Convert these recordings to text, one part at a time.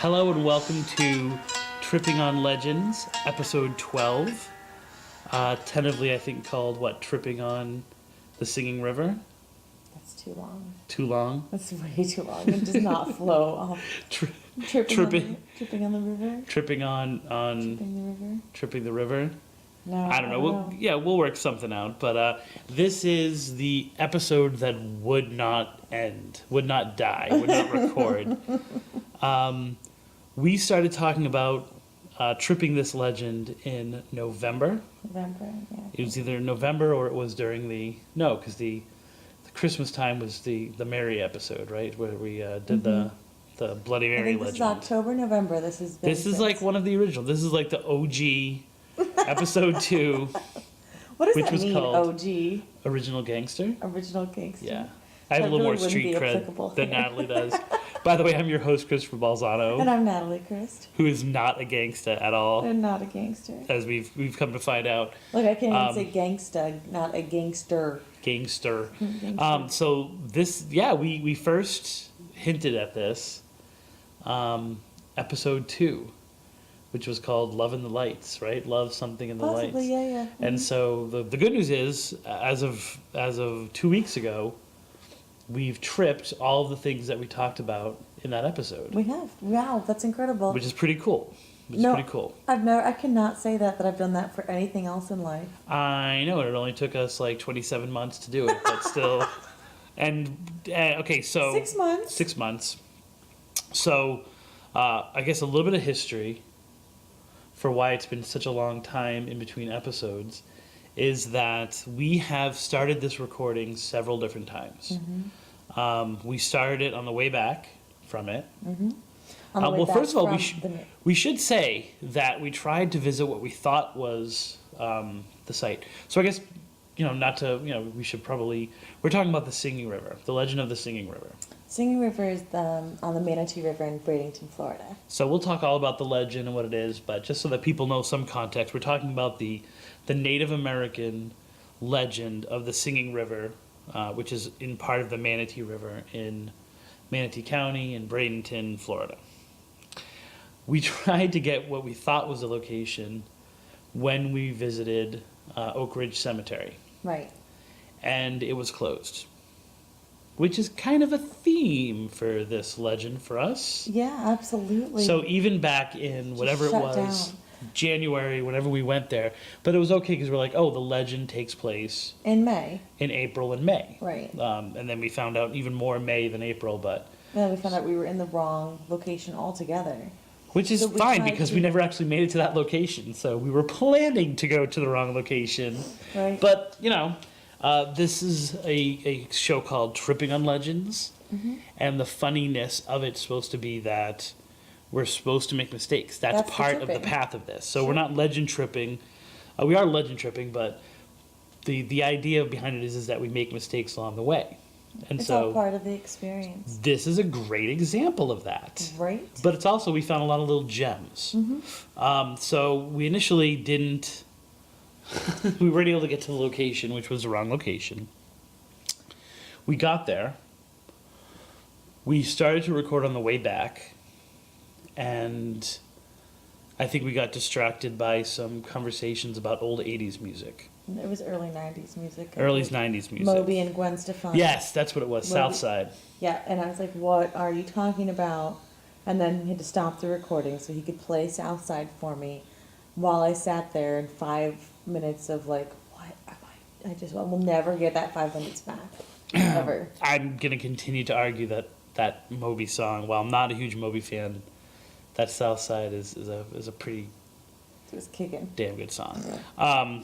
Hello and welcome to Tripping on Legends, episode 12. Tentatively, I think, called, Tripping on the Singing River? That's too long. Too long? That's way too long. It does not flow off. Tripping on the river? Tripping on Tripping the river? Tripping the river? No, I don't know. We'll work something out. But this is the episode that would not end, would not die, would not record. We started talking about tripping this legend in November. November, yeah. It was either November or it was during because the Christmas time was the Mary episode, right? Where we did the Bloody Mary I think legend. this is October, November. This is like one of the original. This is like the OG episode 2. What does which that was mean, called OG? Original Gangster. Original Gangster. Yeah. I have That a little really more street wouldn't be cred applicable than here. Natalie does. By the way, I'm your host, Crist from Balzano. And I'm Natalie, Crist. Who is not a gangsta at all. I'm not a gangster. As we've come to find out. Look, I can't even say gangsta, not a gangster. Gangster. Gangster. So this, we first hinted at this, episode 2, which was called Love in the Lights, right? Love something in the lights. Possibly, yeah. And so the good news is, as of 2 weeks ago, we've tripped all of the things that we talked about in that episode. We have. Wow, that's incredible. Which is pretty cool. Pretty cool. I cannot say that I've done that for anything else in life. I know, it only took us like 27 months to do it, but still. And, okay, so. 6 months. 6 months. So, I guess a little bit of history for why it's been such a long time in between episodes is that we have started this recording several different times. Mm-hmm. We started it on the way back from it. Mm-hmm. First of all, we should say that we tried to visit what we thought was the site. So I guess, we should probably... We're talking about the Singing River, the legend of the Singing River. Singing River is on the Manatee River in Bradenton, Florida. So we'll talk all about the legend and what it is, but just so that people know some context, we're talking about the Native American legend of the Singing River, which is in part of the Manatee River in Manatee County in Bradenton, Florida. We tried to get what we thought was a location when we visited Oak Ridge Cemetery. Right. And it was closed, which is kind of a theme for this legend for us. Yeah, absolutely. So even back in whatever it was, down. January, whenever we went there, but it was okay because we're like, the legend takes place in May. In April and May. Right. And then we found out even more May than April, but... Then we found out we were in the wrong location altogether. Which is fine because we never actually made it to that location, so we were planning to go to the wrong location. Right. But, this is a show called Tripping on Legends, and the funniness of it's supposed to be that we're supposed to make mistakes. That's part of the path of this. So we're not legend tripping. We are legend tripping, but the idea behind it is that we make mistakes along the way. And it's so all part of the experience. This is a great example of that. Right. But it's also, we found a lot of little gems. So we initially didn't... we weren't able to get to the location, which was the wrong location. We got there. We started to record on the way back. And I think we got distracted by some conversations about old 80s music. It was early 90s music. Early 90s music. Moby and Gwen Stefani. Yes, that's what it was, Southside. Yeah, and I was like, what are you talking about? And then he had to stop the recording so he could play Southside for me while I sat there in 5 minutes of like, what am I will never get that 5 minutes back. Ever. I'm going to continue to argue that Moby song, while I'm not a huge Moby fan, that Southside is a pretty... It was kicking. Damn good song. Yeah.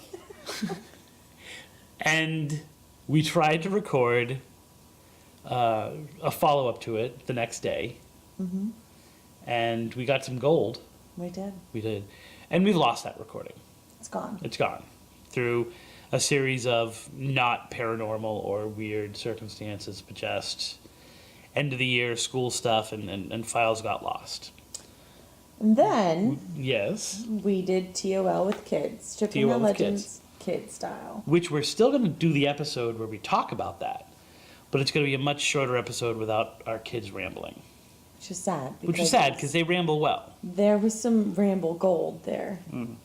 And we tried to record a follow-up to it the next day. Mm-hmm. And we got some gold. We did. We did. And we've lost that recording. It's gone. It's gone. Through a series of not paranormal or weird circumstances, but just end of the year school stuff and files got lost. And then... Yes. We did TOL with kids. Tripping on Legends kid style. Which we're still going to do the episode where we talk about that. But it's going to be a much shorter episode without our kids rambling. which is sad. Which is sad because they ramble well. There was some ramble gold there.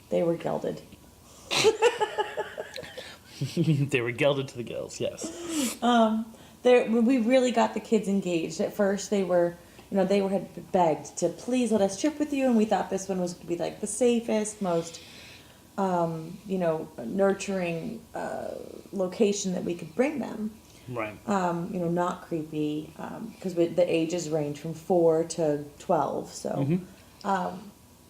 They were gelded. They were gelded to the gills, yes. We really got the kids engaged. At first, they were, they had begged to please let us trip with you, and we thought this one was going to be like the safest, most, nurturing location that we could bring them. Right. Not creepy, because the ages range from 4 to 12. So,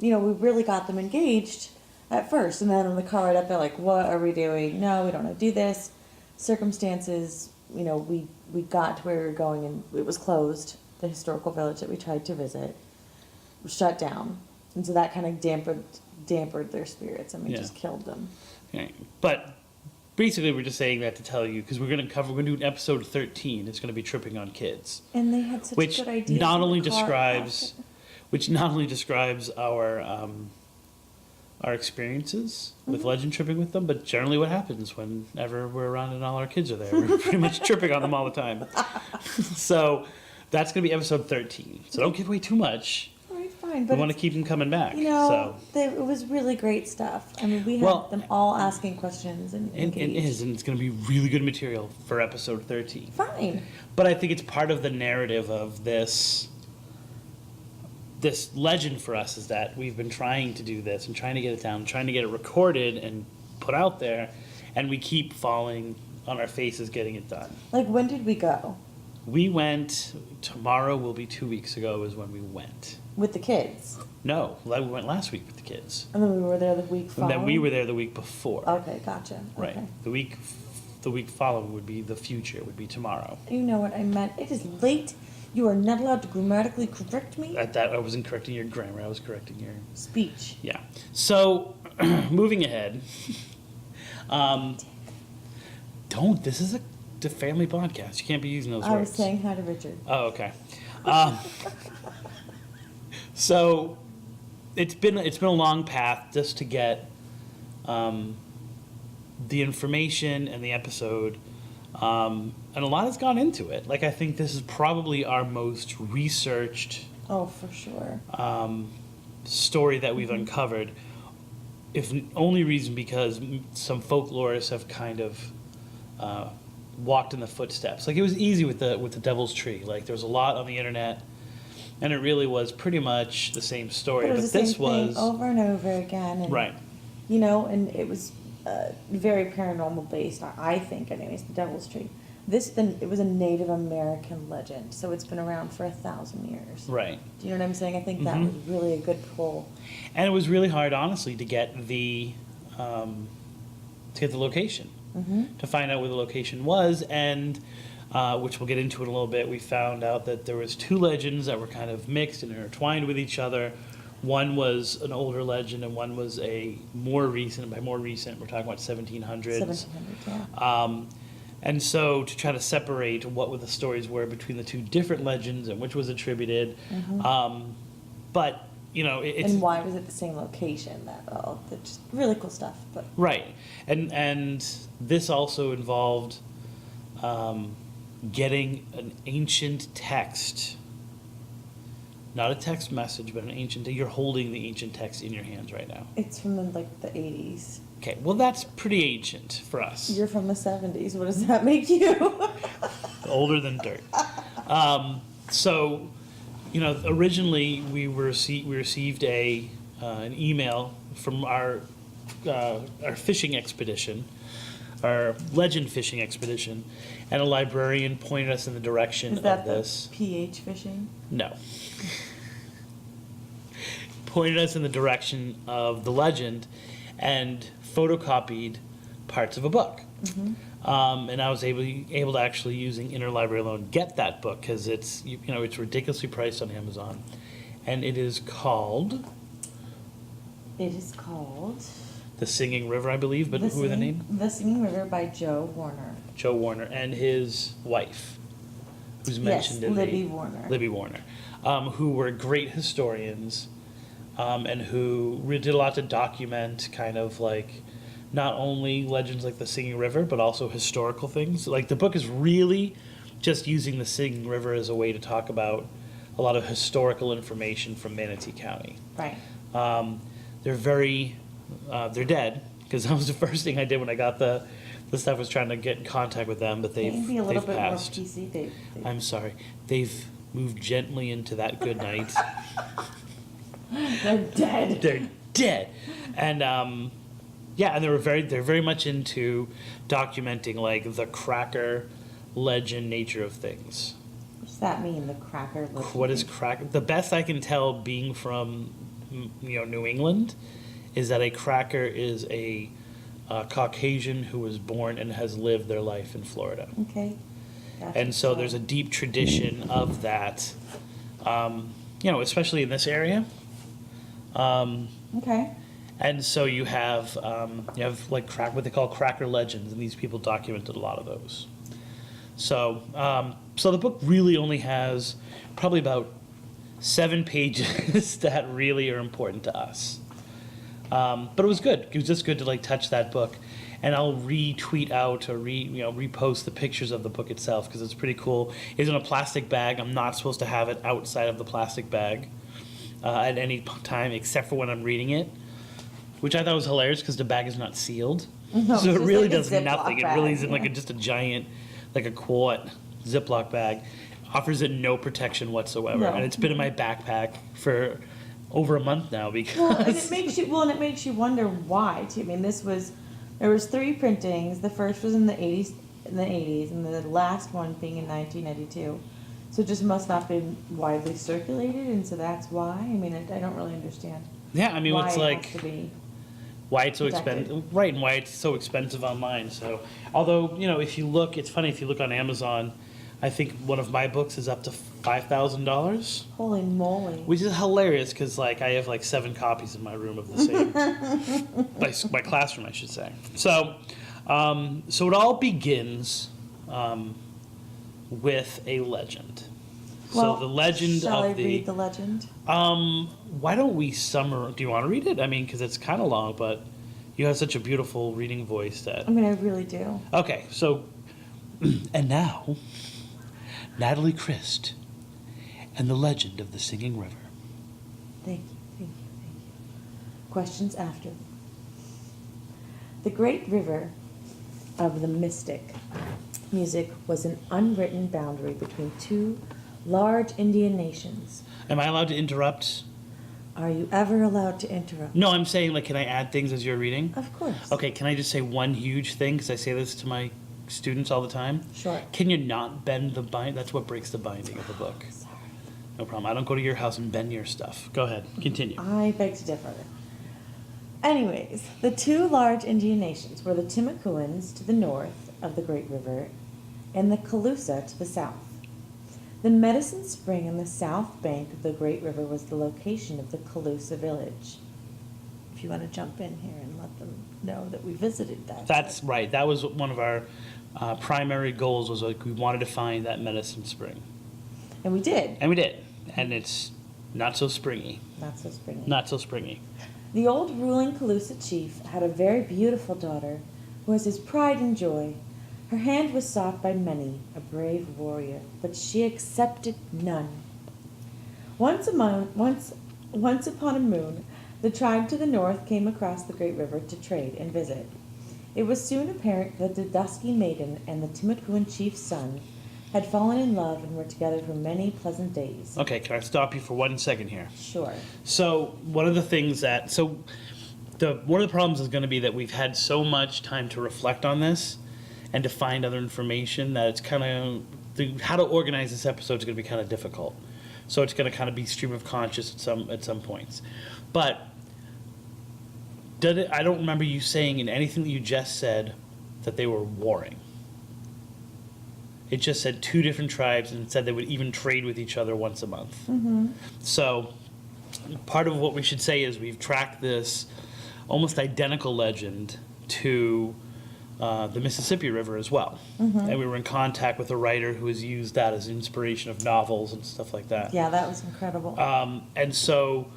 we really got them engaged at first, and then in the car ride up, they're like, "What are we doing? No, we don't want to do this." Circumstances, we got to where we were going, and it was closed. The historical village that we tried to visit was shut down, and so that kind of dampened their spirits, and we just killed them. Okay. But basically, we're just saying that to tell you because we're going to do an episode 13. It's going to be tripping on kids, And they had such which good ideas. not in the only car. describes our experiences with legend tripping with them, but generally what happens whenever we're around and all our kids are there. We're pretty much tripping on them all the time. So that's going to be episode 13. So don't give away too much. All right, fine. We But want to keep them coming back. it was really great stuff. I mean, we had them all asking questions and And engaged. it's going to be really good material for episode 13. Fine. But I think it's part of the narrative of this legend for us is that we've been trying to do this and trying to get it down, trying to get it recorded and put out there, and we keep falling on our faces getting it done. Like, when did we go? We went, tomorrow will be 2 weeks ago is when we went. With the kids. No, we went last week with the kids. And then we were there the week And following? then we were there the week before. Okay, gotcha. Right. Okay. The week following would be the future, would be tomorrow. You know what I meant. It is late. You are not allowed to grammatically correct me. I wasn't correcting your grammar, I was correcting your... Speech. Yeah. So, moving ahead. This is a family podcast. You can't be using those words. I was saying hi to Richard. Oh, okay. So, it's been a long path just to get the information and the episode, and a lot has gone into it. Like, I think this is probably our most researched Oh, for sure. story that we've uncovered. If only reason because some folklorists have kind of walked in the footsteps. Like, it was easy with the Devil's Tree. Like, there was a lot on the internet, and it really was pretty much the same story. But it was the this same was thing over and over again. And, right. And it was very paranormal based, I think, anyways, the Devil's Tree. It was a Native American legend, so it's been around for 1,000 years. Right. Do you know what I'm saying? I think that was really a good pull. And it was really hard, honestly, to get the location, to find out where the location was, and which we'll get into in a little bit. We found out that there was 2 legends that were kind of mixed and intertwined with each other. One was an older legend, and one was a more recent. By more recent, we're talking about 1700s. 1700, yeah. And so to try to separate what the stories were between the 2 different legends and which was attributed, but it's And why was it the same location? That's just really cool stuff. But right, and this also involved getting an ancient text, not a text message, but an ancient. You're holding the ancient text in your hands right now. it's from the 80s. Okay, well that's pretty ancient for us. You're from the 70s. What does that make you? Older than dirt. So, originally we received an email from our fishing expedition, our legend fishing expedition, and a librarian pointed us in the direction Is that of this. the pH fishing? No. Pointed us in the direction of the legend, and photocopied parts of a book. And I was able to actually, using interlibrary loan, get that book because it's ridiculously priced on Amazon, and it is called It is called The Singing River, I believe. But who are the name? The Singing River by Joe Warner. Joe Warner and his wife, who's mentioned in Libby Warner. Libby Warner, who were great historians, and who did a lot to document kind of like not only legends like the Singing River, but also historical things. Like, the book is really just using the Singing River as a way to talk about a lot of historical information from Manatee County. Right. They're very, they're dead, because that was the first thing I did when I got the stuff, was trying to get in contact with them, but Can you be a little they've bit passed. more PC? I'm sorry. They've moved gently into that good night. They're dead. They're dead. And yeah, and they're very much into documenting like the cracker legend nature of things. What does that mean, the cracker legend? What is cracker? The best I can tell, being from New England, is that a cracker is a Caucasian who was born and has lived their life in Florida. Okay. Gotcha. And so there's a deep tradition of that, especially in this area. Okay. And so you have like what they call cracker legends, and these people documented a lot of those. So so the book really only has probably about 7 pages that really are important to us. But it was good. It was just good to like touch that book, and I'll retweet out or repost the pictures of the book itself, because it's pretty cool. It's in a plastic bag. I'm not supposed to have it outside of the plastic bag at any time except for when I'm reading it, which I thought was hilarious because the bag is not sealed, No, so it's it just really like a does Ziploc nothing. It bag, really is in like yeah. just a giant, like a quart Ziploc bag. Offers it no protection whatsoever, No. and it's been in my backpack for over a month now because. Well, and it makes you wonder why too. I mean, there was 3 printings. The first was in the 80s, and the last one being in 1992. So it just must not been widely circulated, and so that's why. I mean, I don't really understand. Yeah, I mean, why it's it like has to be why it's so protected. expensive, right? And why it's so expensive online. So, although if you look, it's funny if you look on Amazon. I think one of my books is up to $5,000, Holy moly! which is hilarious because like I have like 7 copies in my room of the same, my classroom, I should say. So, so it all begins with a legend. Well, so the legend shall of I read the legend? Why don't we do you want to read it? I mean, because it's kind of long, but you have such a beautiful reading voice that. I mean, I really do. Okay, so, and now, Natalie Crist and the legend of the Singing River. Thank you. Questions after. The great river of the mystic music was an unwritten boundary between 2 large Indian nations. Am I allowed to interrupt? Are you ever allowed to interrupt? No, I'm saying, like, can I add things as you're reading? Of course. Okay, can I just say one huge thing? Because I say this to my students all the time. Sure. Can you not bend the bind? That's what breaks the binding of the book. Sorry. No problem. I don't go to your house and bend your stuff. Go ahead. Continue. I beg to differ. Anyways, the 2 large Indian nations were the Timucuans to the north of the Great River and the Calusa to the south. The Medicine Spring on the south bank of the Great River was the location of the Calusa village. If you want to jump in here and let them know that we visited that. That's right. That was one of our primary goals, was like we wanted to find that Medicine Spring. And we did. And we did. And it's not so springy. Not so springy. Not so springy. The old ruling Calusa chief had a very beautiful daughter who was his pride and joy. Her hand was sought by many, a brave warrior, but she accepted none. Once upon a moon, the tribe to the north came across the great river to trade and visit. It was soon apparent that the dusky maiden and the Timucuan chief's son had fallen in love and were together for many pleasant days. Okay, can I stop you for 1 second here? Sure. So one of the things that one of the problems is going to be that we've had so much time to reflect on this and to find other information that it's kind of how to organize this episode is going to be kind of difficult. So it's going to kind of be stream of conscious at some points. But I don't remember you saying in anything that you just said that they were warring. It just said 2 different tribes, and it said they would even trade with each other once a month. Mm-hmm. So part of what we should say is we've tracked this almost identical legend to the Mississippi River as well. Mm-hmm. And we were in contact with a writer who has used that as inspiration of novels and stuff like that. Yeah, that was incredible. And so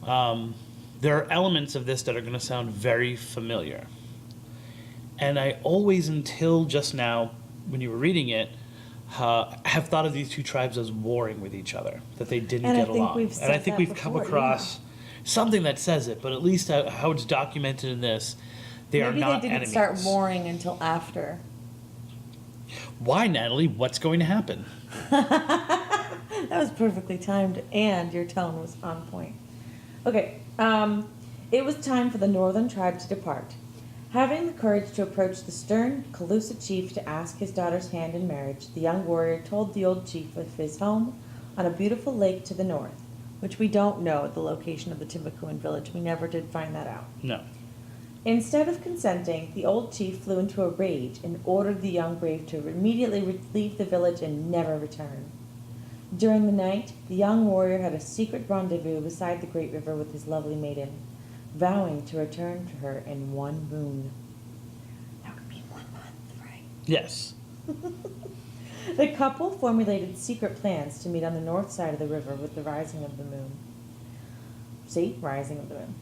there are elements of this that are going to sound very familiar. And I always, until just now, when you were reading it, have thought of these two tribes as warring with each other, that they didn't And I get think along. we've And I said think that we've come before, across something that says it, but at least how it's documented in this, they are Maybe not they didn't enemies. start warring until after. Why, Natalie? What's going to happen? That was perfectly timed, and your tone was on point. Okay, it was time for the northern tribe to depart. Having the courage to approach the stern Calusa chief to ask his daughter's hand in marriage, the young warrior told the old chief of his home on a beautiful lake to the north, which we don't know the location of the Timucuan village. We never did find that out. No. Instead of consenting, the old chief flew into a rage and ordered the young brave to immediately leave the village and never return. During the night, the young warrior had a secret rendezvous beside the great river with his lovely maiden, vowing to return to her in one moon. That would be 1 month, right? Yes. The couple formulated secret plans to meet on the north side of the river with the rising of the moon. See? Rising of the moon.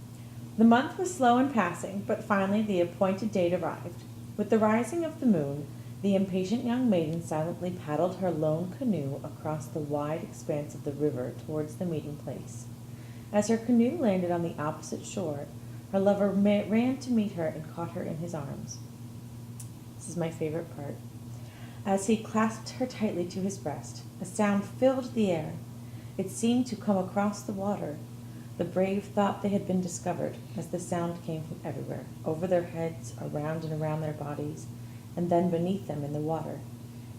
The month was slow in passing, but finally the appointed date arrived. With the rising of the moon, the impatient young maiden silently paddled her lone canoe across the wide expanse of the river towards the meeting place. As her canoe landed on the opposite shore, her lover ran to meet her and caught her in his arms. This is my favorite part. As he clasped her tightly to his breast, a sound filled the air. It seemed to come across the water. The brave thought they had been discovered, as the sound came from everywhere, over their heads, around and around their bodies, and then beneath them in the water.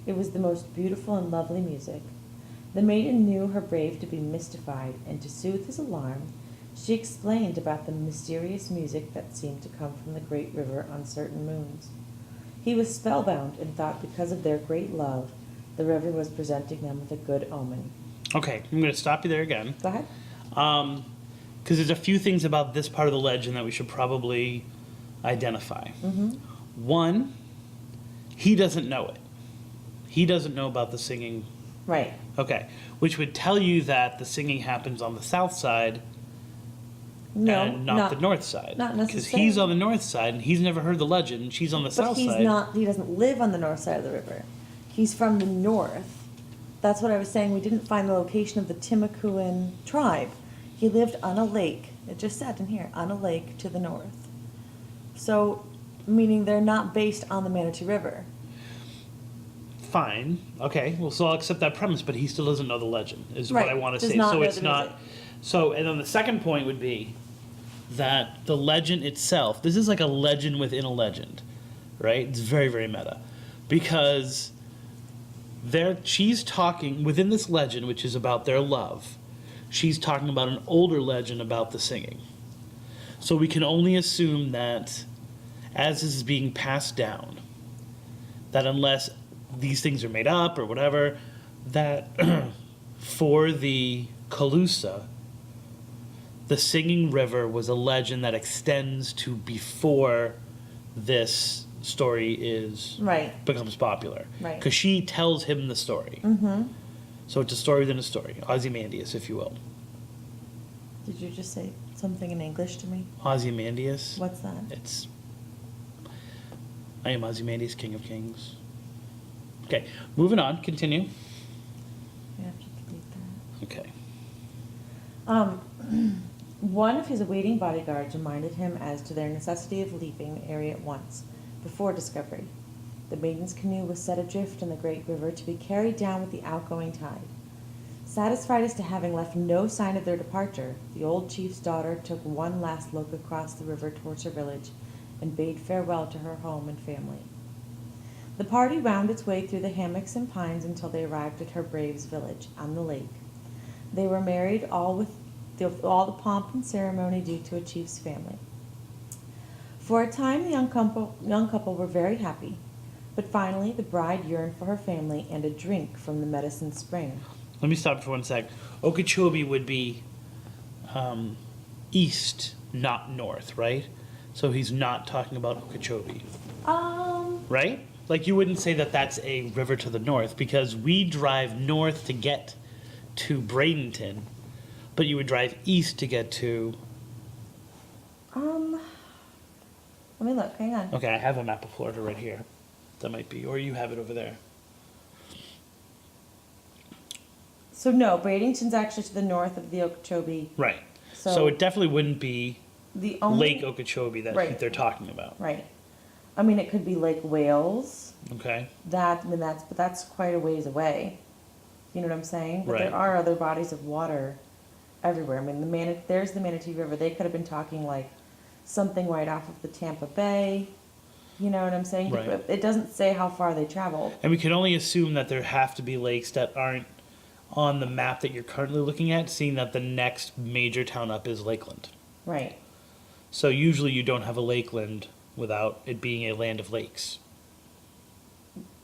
It was the most beautiful and lovely music. The maiden knew her brave to be mystified, and to soothe his alarm, she explained about the mysterious music that seemed to come from the great river on certain moons. He was spellbound and thought because of their great love, the river was presenting them with a good omen. Okay, I'm going to stop you there again. Go ahead. Because there's a few things about this part of the legend that we should probably identify. Mm-hmm. One, he doesn't know it. He doesn't know about the singing. Right. Okay, which would tell you that the singing happens on the south side No, and not the north side. not Because necessarily. he's on the north side and he's never heard the legend, and she's on the But south he's side. not, he doesn't live on the north side of the river. He's from the north. That's what I was saying. We didn't find the location of the Timucuan tribe. He lived on a lake. It just said in here, on a lake to the north. So, meaning they're not based on the Manatee River. Fine. Okay. Well, so I'll accept that premise, but he still doesn't know the legend, is what Right. I want to Does say. not So know it's the not. music. So, and then the second point would be that the legend itself, this is like a legend within a legend, right? It's very, very meta. Because she's talking, within this legend, which is about their love, she's talking about an older legend about the singing. So we can only assume that as this is being passed down, that unless these things are made up or whatever, that for the Calusa, the singing river was a legend that extends to before this story becomes popular. Right. Because she tells him the story. Mm-hmm. So it's a story within a story. Ozymandias, if you will. Did you just say something in English to me? Ozymandias. What's that? It's I am Ozymandias, King of Kings. Okay, moving on. Continue. I have to delete that. Okay. One of his awaiting bodyguards reminded him as to their necessity of leaving the area at once, before discovery. The maiden's canoe was set adrift in the great river to be carried down with the outgoing tide. Satisfied as to having left no sign of their departure, the old chief's daughter took one last look across the river towards her village and bade farewell to her home and family. The party wound its way through the hammocks and pines until they arrived at her brave's village on the lake. They were married all with all the pomp and ceremony due to a chief's family. For a time, the young couple were very happy, but finally the bride yearned for her family and a drink from the medicine spring. Let me stop for 1 sec. Okeechobee would be east, not north, right? So he's not talking about Okeechobee, right? Like you wouldn't say that that's a river to the north because we drive north to get to Bradenton, but you would drive east to get to. Let me look. Hang on. Okay, I have a map of Florida right here. That might be, or you have it over there. So no, Bradenton's actually to the north of the Okeechobee. Right. So, So it definitely wouldn't be the only Lake Okeechobee that Right. they're talking about. right. I mean, it could be Lake Wales. Okay. That's quite a ways away. You know what I'm saying? But Right. there are other bodies of water everywhere. I mean, there's the Manatee River. They could have been talking like something right off of the Tampa Bay. You know what I'm saying? Right. But it doesn't say how far they traveled. And we can only assume that there have to be lakes that aren't on the map that you're currently looking at, seeing that the next major town up is Lakeland. Right. So usually you don't have a Lakeland without it being a land of lakes.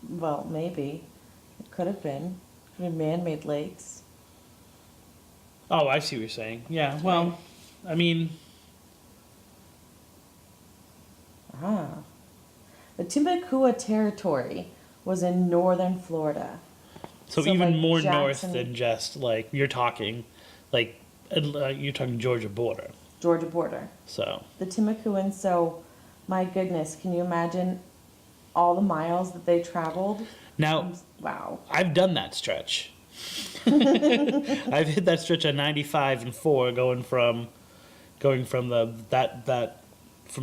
Well, maybe. It could have been. Could have been man-made lakes. Oh, I see what you're saying. Yeah, well, I mean, Ah. The Timbuktu Territory was in northern Florida. so So, even like, more Jackson- north than just like you're talking Georgia border. Georgia border. So The Timbuktuans, so my goodness, can you imagine all the miles that they traveled? now Wow. I've done that stretch. I've hit that stretch on 95 and 4 going from from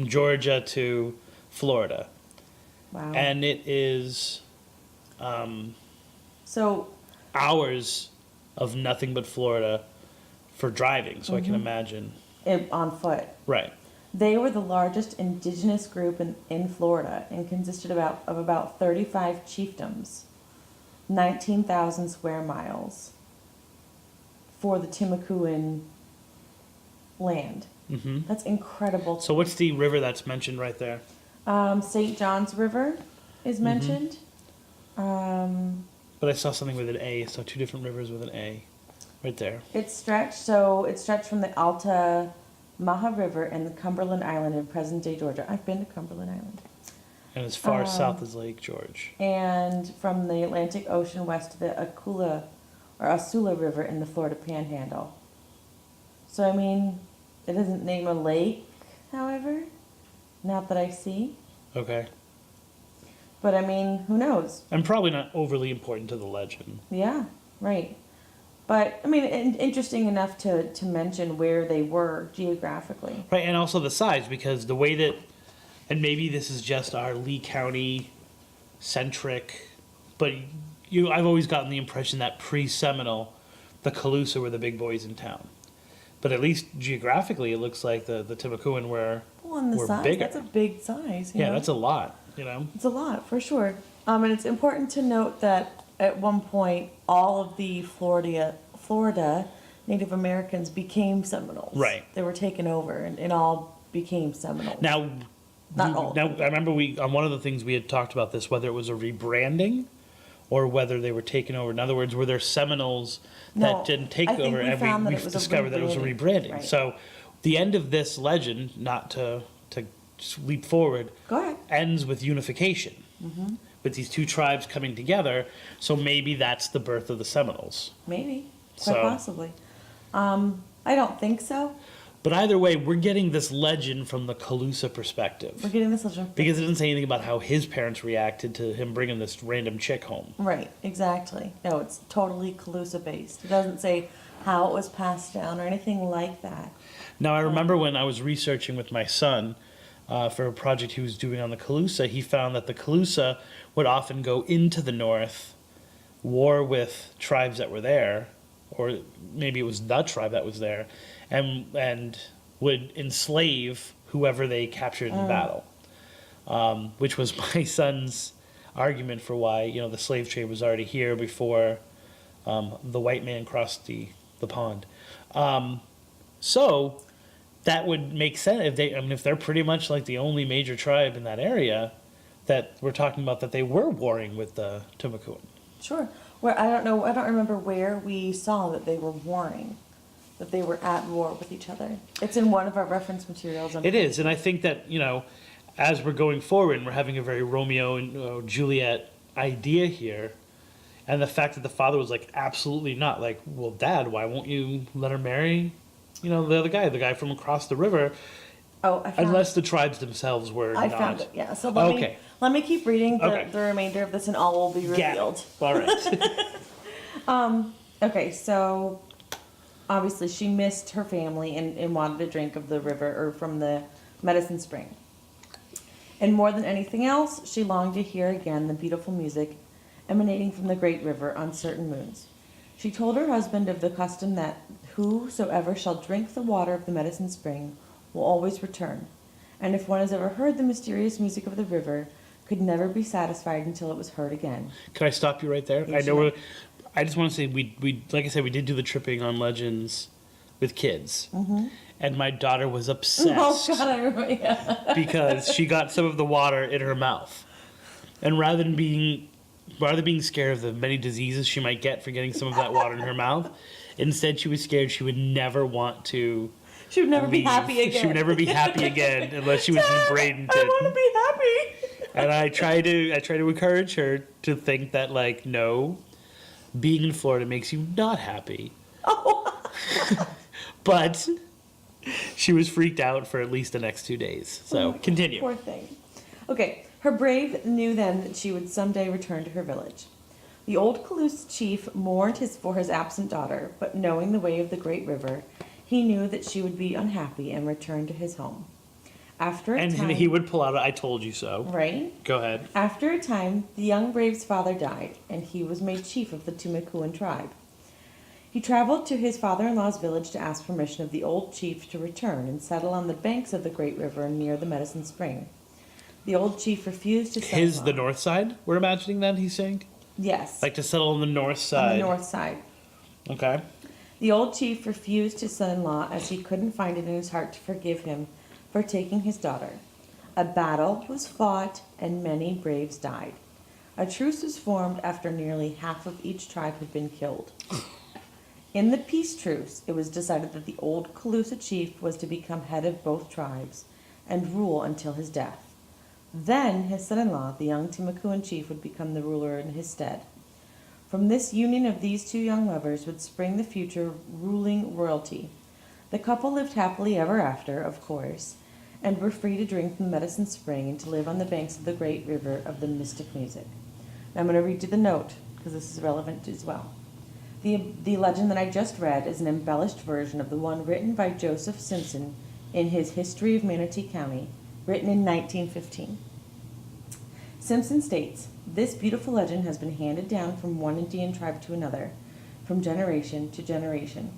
Georgia to Florida. Wow. And it is So, hours of nothing but Florida for driving, so I can imagine. on foot. Right. They were the largest indigenous group in Florida and consisted of about 35 chiefdoms, 19,000 square miles for the Timbuktuan land. Hmm. That's incredible. So what's the river that's mentioned right there? St. John's River is mentioned. But I saw something with an A. I saw two different rivers with an A right there. It's stretched from the Altamaha River and the Cumberland Island in present-day Georgia. I've been to Cumberland Island. And as far south as Lake George. And from the Atlantic Ocean west to the Asula River in the Florida Panhandle. So, I mean, it doesn't name a lake, however, not that I see. Okay. But, I mean, who knows? And probably not overly important to the legend. Yeah, right. But, I mean, interesting enough to mention where they were geographically. Right, and also the size, because the way that, and maybe this is just our Lee County centric, but I've always gotten the impression that pre-Seminole, the Calusa were the big boys in town. But at least geographically, it looks like the Timbuktuan were Well, and the We're size, bigger. that's a big size. You yeah, know? that's a lot, you know. It's a lot, for sure. And it's important to note that at one point, all of the Florida Native Americans became Seminoles. Right. They were taken over and all became Seminoles. Now, Not all. now I remember on one of the things we had talked about this, whether it was a rebranding or whether they were taken over. In other words, were there Seminoles that No, didn't take I think over, we and found that we it was a discovered that it was a rebranding. rebranding. Right. So, the end of this legend, not to just leap forward, Go ahead. ends with unification, with these two tribes coming together. So maybe that's the birth of the Seminoles. Maybe. Quite So- possibly. I don't think so. But either way, we're getting this legend from the Calusa perspective. We're getting this legend. Because it didn't say anything about how his parents reacted to him bringing this random chick home. Right, exactly. No, it's totally Calusa based. It doesn't say how it was passed down or anything like that. Now, I remember when I was researching with my son for a project he was doing on the Calusa, he found that the Calusa would often go into the north, war with tribes that were there, or maybe it was the tribe that was there, and would enslave whoever they captured in battle, which was my son's argument for why the slave trade was already here before the white man crossed the pond. So that would make sense if they're pretty much like the only major tribe in that area that we're talking about, that they were warring with the Timbuktuan. Sure. Well, I don't know. I don't remember where we saw that they were warring, that they were at war with each other. It's in one of our reference materials. It is, and I think that as we're going forward, and we're having a very Romeo and Juliet idea here, and the fact that the father was like, absolutely not. Like, well, Dad, why won't you let her marry, the other guy, the guy from across the river? Oh, I found Unless the tribes themselves were I not. found it. Yeah. So Okay. let me keep reading Okay. the remainder of this, and all will be Yeah. revealed. All right. Okay, so obviously she missed her family and wanted a drink of the river or from the medicine spring. And more than anything else, she longed to hear again the beautiful music emanating from the great river on certain moons. She told her husband of the custom that whosoever shall drink the water of the medicine spring will always return, and if one has ever heard the mysterious music of the river, could never be satisfied until it was heard again. Can I stop you right there? Yes, I know you we're. may. I just want to say we like I said we did do the tripping on legends with kids, and my daughter was obsessed Oh God, I remember. Yeah. because she got some of the water in her mouth, and rather than being scared of the many diseases she might get for getting some of that water in her mouth, instead she was scared she would never want to. She would never be leave. happy again. She would never be happy again unless she was in Bradenton. I want to be happy. And I try to encourage her to think that like no, being in Florida makes you not happy. Oh. But she was freaked out for at least the next 2 days. So continue. Poor thing. Okay, her brave knew then that she would someday return to her village. The old Caloose chief mourned for his absent daughter, but knowing the way of the great river, he knew that she would be unhappy and return to his home. After a And time, he would pull out a "I told you so." right? Go ahead. After a time, the young brave's father died, and he was made chief of the Timucuan tribe. He traveled to his father-in-law's village to ask permission of the old chief to return and settle on the banks of the great river near the medicine spring. The old chief refused to settle The north side. We're imagining that he's saying, Yes, like to settle on the north side. on the north side. Okay. The old chief refused his son-in-law as he couldn't find it in his heart to forgive him for taking his daughter. A battle was fought and many braves died. A truce was formed after nearly half of each tribe had been killed. In the peace truce, it was decided that the old Calusa chief was to become head of both tribes and rule until his death. Then his son-in-law, the young Timucuan chief, would become the ruler in his stead. From this union of these two young lovers would spring the future ruling royalty. The couple lived happily ever after, of course, and were free to drink from the medicine spring and to live on the banks of the great river of the mystic music. Now I'm going to read you the note, because this is relevant as well. The legend that I just read is an embellished version of the one written by Joseph Simpson in his History of Manatee County, written in 1915. Simpson states, "This beautiful legend has been handed down from one Indian tribe to another, from generation to generation,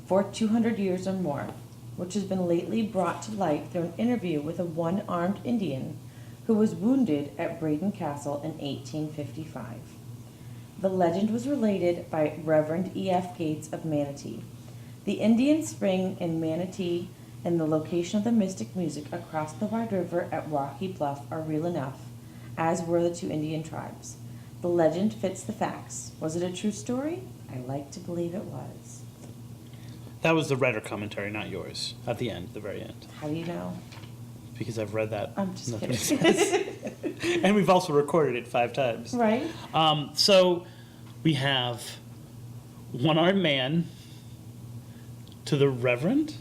for 200 years or more, which has been lately brought to light through an interview with a one-armed Indian who was wounded at Bradenton Castle in 1855. The legend was related by Reverend E.F. Gates of Manatee. The Indian spring in Manatee and the location of the mystic music across the wide river at Rocky Bluff are real enough, as were the two Indian tribes. The legend fits the facts. Was it a true story? I like to believe it was." That was the writer commentary, not yours. At the end, the very end, How do you know? because I've read that. I'm just Nothing kidding. says. And we've also recorded it 5 times. Right? So we have one-armed man to the Reverend.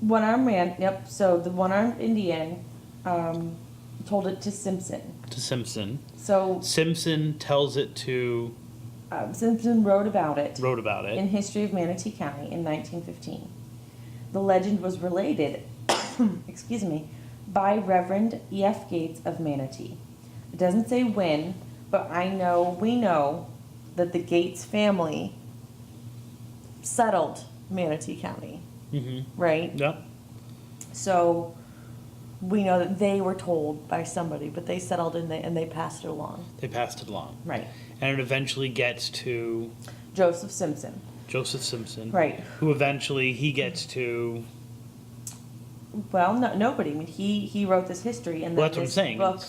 One-armed man, yep. So the one-armed Indian told it to Simpson. To Simpson. So Simpson tells it to, Simpson wrote about it it. in History of Manatee County in 1915. The legend was related, excuse me, by Reverend E.F. Gates of Manatee. It doesn't say when, but we know that the Gates family settled Manatee County, right? Yeah. So we know that they were told by somebody, but they settled and they passed it along. They passed it along. Right. And it eventually gets to Joseph Simpson. Joseph Simpson. Right. Who eventually he gets to. Well, nobody. I mean, he wrote this history, and Well, then that's what I'm this saying. book,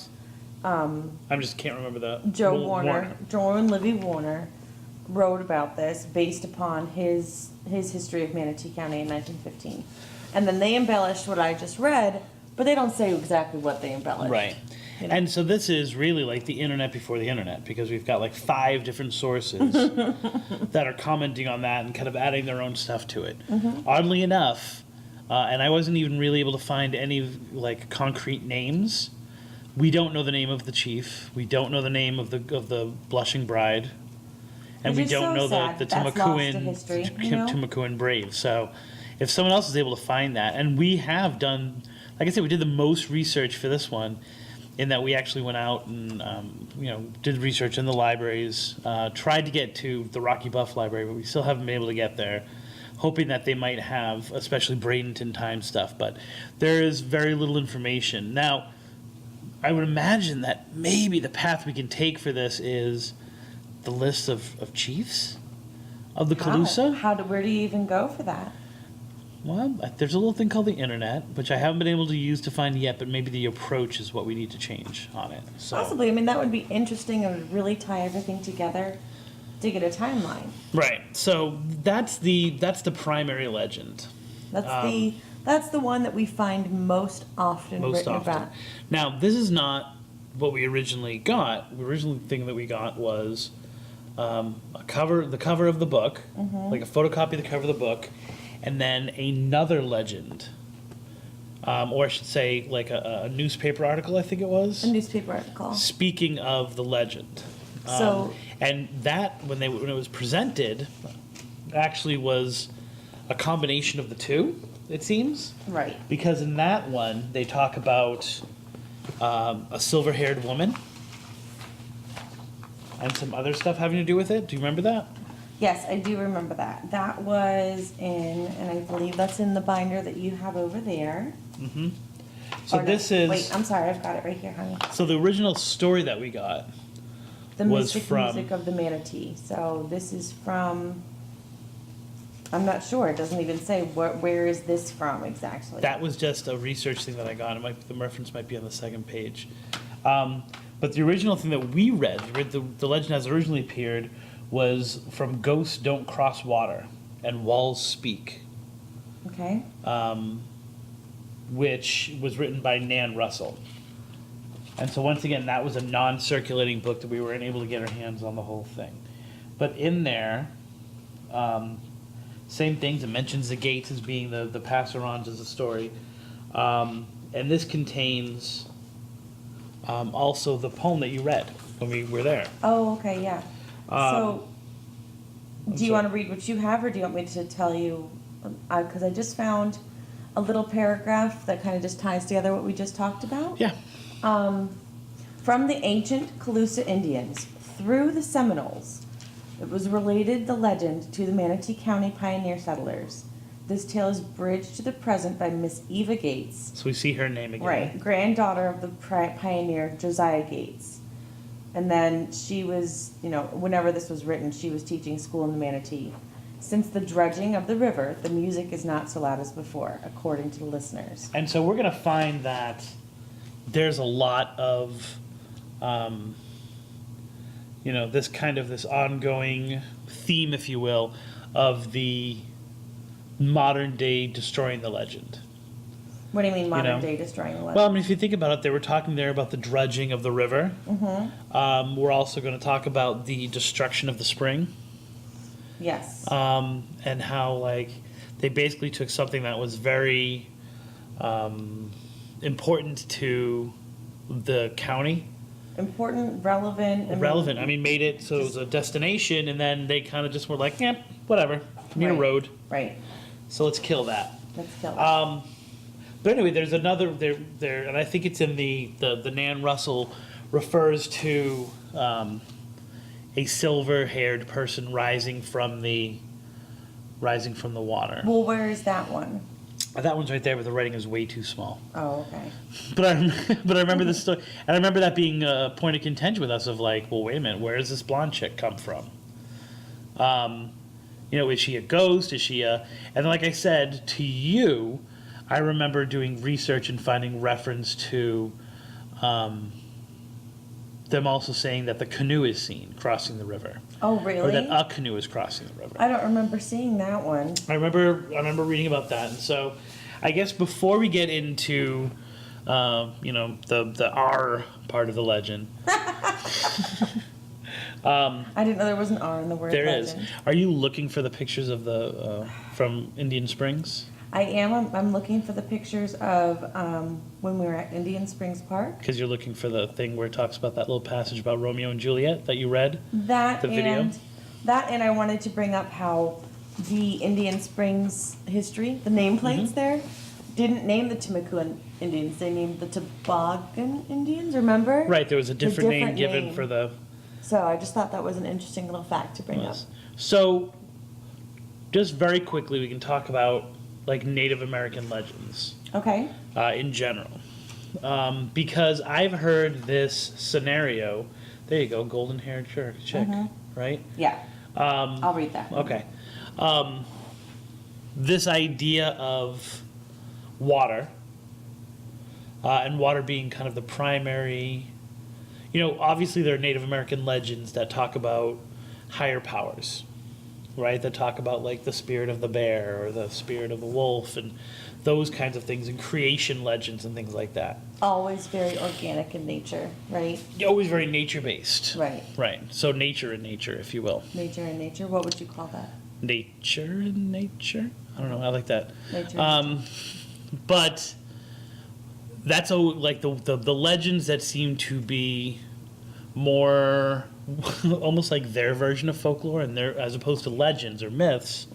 I just can't remember the. Joe and Livy Warner, wrote about this based upon his History of Manatee County in 1915, and then they embellished what I just read, but they don't say exactly what they embellished. Right. You know? And so this is really like the internet before the internet, because we've got like 5 different sources that are commenting on that and kind of adding their own stuff to it. Oddly enough, and I wasn't even really able to find any like concrete names. We don't know the name of the chief. We don't know the name of the blushing bride, and Which we is don't so know sad the that's lost to history, you know? Timucuan brave. So if someone else is able to find that, and we have done, like I said, we did the most research for this one, in that we actually went out and did research in the libraries, tried to get to the Rocky Bluff Library, but we still haven't been able to get there, hoping that they might have, especially Bradenton time stuff, but there is very little information. Now, I would imagine that maybe the path we can take for this is the list of chiefs of the Calusa. Where do you even go for that? Well, there's a little thing called the internet, which I haven't been able to use to find yet, but maybe the approach is what we need to change on it. So. Possibly. I mean, that would be interesting and would really tie everything together to get a timeline. Right. So that's the primary legend. That's the one that we find most often written about. Now, this is not what we originally got. The original thing that we got was the cover of the book, like a photocopy of the cover of the book, and then another legend, or I should say, like a newspaper article. I think it was a newspaper article speaking of the legend. And that when it was presented, actually was a combination of the two. It seems. Right. Because in that one, they talk about a silver-haired woman and some other stuff having to do with it. Do you remember that? Yes, I do remember that. That was and I believe that's in the binder that you have over there. Mm-hmm. So this is... Wait, I'm sorry, I've got it right here, honey. So the original story that we got was from... Music of the Manatee. So this is from... I'm not sure. It doesn't even say where is this from exactly. That was just a research thing that I got. The reference might be on the second page. But the original thing that we read, the legend as it originally appeared, was from Ghosts Don't Cross Water and Walls Speak. Okay. Which was written by Nan Russell. And so once again, that was a non-circulating book that we weren't able to get our hands on the whole thing. But in there... same things. It mentions the gates as being the passerons as a story. And this contains also the poem that you read when we were there. Oh, okay, yeah. So, do you want to read what you have, or do you want me to tell you? Because I just found a little paragraph that kind of just ties together what we just talked about. Yeah. From the ancient Calusa Indians through the Seminoles, it was related the legend to the Manatee County pioneer settlers. This tale is bridged to the present by Miss Eva Gates. So we see her name again. Right, granddaughter of the pioneer Josiah Gates. And then she was, whenever this was written, she was teaching school in the Manatee. Since the dredging of the river, the music is not so loud as before, according to the listeners. And so we're going to find that there's a lot of... this ongoing theme, if you will, of the modern day destroying the legend. What do you mean modern day destroying the legend? Well, I mean, if you think about it, they were talking there about the dredging of the river. Mm-hmm. We're also going to talk about the destruction of the spring. Yes. And how, they basically took something that was very important to the county. Important, relevant. Made it so it was a destination, and then they kind of just were like, whatever, need a road. Right. So let's kill that. But anyway, there's another there, and I think it's in the Nan Russell refers to a silver-haired person rising from the water. Well, where is that one? That one's right there, but the writing is way too small. Oh, okay. But I remember this story, and I remember that being a point of contention with us of wait a minute, where does this blonde chick come from? Is she a ghost? Is she a... And like I said to you, I remember doing research and finding reference to them also saying that the canoe is seen crossing the river. Oh, really? Or that a canoe is crossing the river. I don't remember seeing that one. I remember reading about that, and so I guess before we get into the R part of the legend. I didn't know there was an R in the word there legend. Is. Are you looking for the pictures of the from Indian Springs? I am. I'm looking for the pictures of when we were at Indian Springs Park. Because you're looking for the thing where it talks about that little passage about Romeo and Juliet that you read? That the video? And That, and I wanted to bring up how the Indian Springs history, the nameplates there, didn't name the Timucuan Indians. They named the Toboggan Indians, remember? Right, there was a different name different given name. for the... So I just thought that was an interesting little fact to bring up. So, just very quickly, we can talk about like Native American legends Okay. in general, because I've heard this scenario. There you go, golden-haired chick, right? Yeah. I'll read that. Okay. This idea of water, and water being kind of the primary, obviously there are Native American legends that talk about higher powers, right? That talk about like the spirit of the bear or the spirit of the wolf and those kinds of things, and creation legends and things like that. Always very organic in nature, right? Always very nature-based. Right. Right. So nature in nature, if you will. Nature in nature. What would you call that? Nature in nature? I don't know. I like that. Nature. But that's like the legends that seem to be more almost like their version of folklore, and their, as opposed to legends or myths,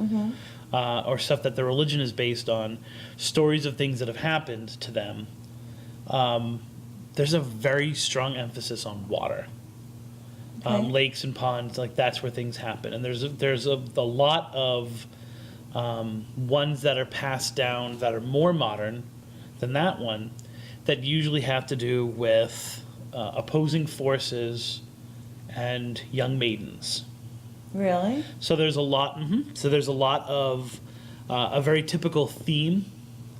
or stuff that the religion is based on, stories of things that have happened to them. There's a very strong emphasis on water. Okay. Lakes and ponds, like that's where things happen. And there's a lot of ones that are passed down that are more modern than that one, that usually have to do with opposing forces and young maidens. Really? So there's a lot. So there's a lot of a very typical theme.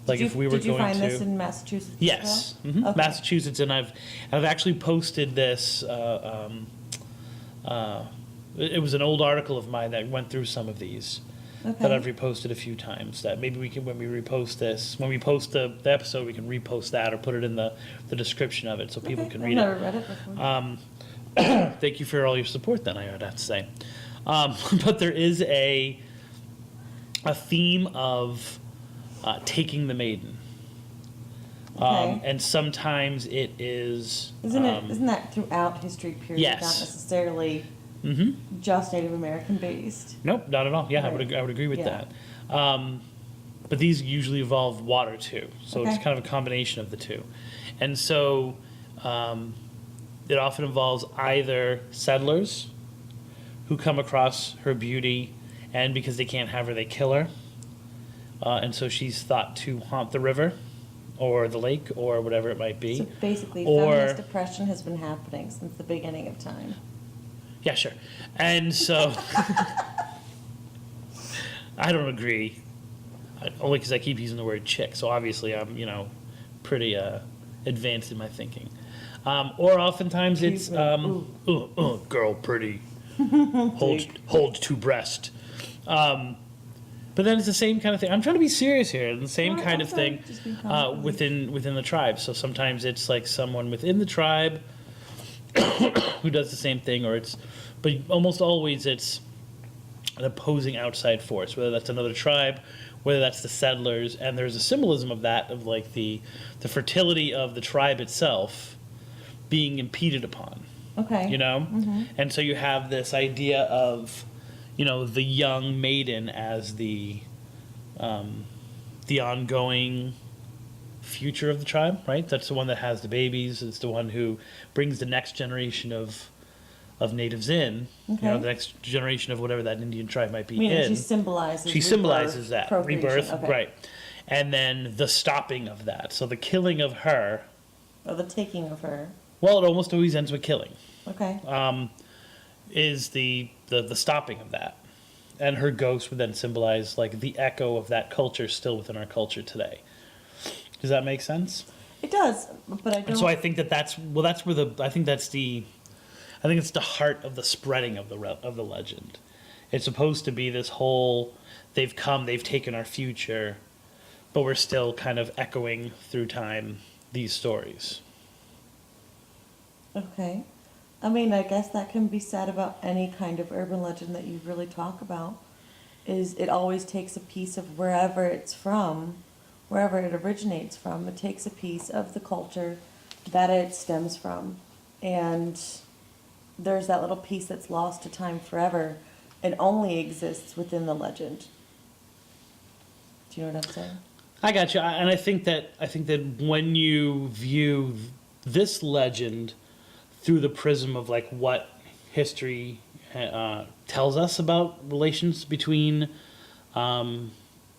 Like if we were going to. Did you find this in Massachusetts? Yes, As well? Okay. Massachusetts, and I've actually posted this. It was an old article of mine that went through some of these that I've reposted a few times. That maybe we can, when we repost this, when we post the episode, we can repost that or put it in the description of it so people can read I've it. never read it before. Thank you for all your support, then, I would have to say. But there is a theme of taking the maiden. Okay. And sometimes it is... Isn't that throughout history period? Yes. Not necessarily just Native American based. Nope, not at all. Yeah, Right. I would agree with Yeah. that. But these usually involve water, too. So it's Okay. kind of a combination of the two. And so it often involves either settlers who come across her beauty, and because they can't have her, they kill her. And so she's thought to haunt the river or the lake or whatever it might be. So basically, Or- feminist oppression has been happening since the beginning of time. Yeah, sure. And so I don't agree, only because I keep using the word chick. So obviously I'm, pretty advanced in my thinking. Or oftentimes it's girl pretty, hold two breast. But then it's the same kind of thing. I'm trying to be serious here. The same No, kind I'm of sorry. thing Just being complicated. within the tribe. So sometimes it's like someone within the tribe who does the same thing, but almost always it's an opposing outside force, whether that's another tribe, whether that's the settlers, and there's a symbolism of that, of like the fertility of the tribe itself being impeded upon. Okay. And so you have this idea of the young maiden as the ongoing future of the tribe, right? That's the one that has the babies. It's the one who brings the next generation of natives in. Okay. The next generation of whatever that Indian tribe might be Meaning in. she symbolizes. She symbolizes that procreation. rebirth, Okay. right? And then the stopping of that. So the killing of her. Or the taking of her. Well, it almost always ends with killing. Okay. Is the stopping of that. And her ghost would then symbolize like the echo of that culture still within our culture today. Does that make sense? It does, but I don't. And so I think that's where I think it's the heart of the spreading of the legend. It's supposed to be this whole, they've taken our future, but we're still kind of echoing through time these stories. Okay. I mean, I guess that can be said about any kind of urban legend that you really talk about, is it always takes a piece of wherever it's from, wherever it originates from. It takes a piece of the culture that it stems from. And there's that little piece that's lost to time forever it only exists within the legend. Do you know what I'm saying? I got you, and I think that when you view this legend through the prism of like what history tells us about relations between,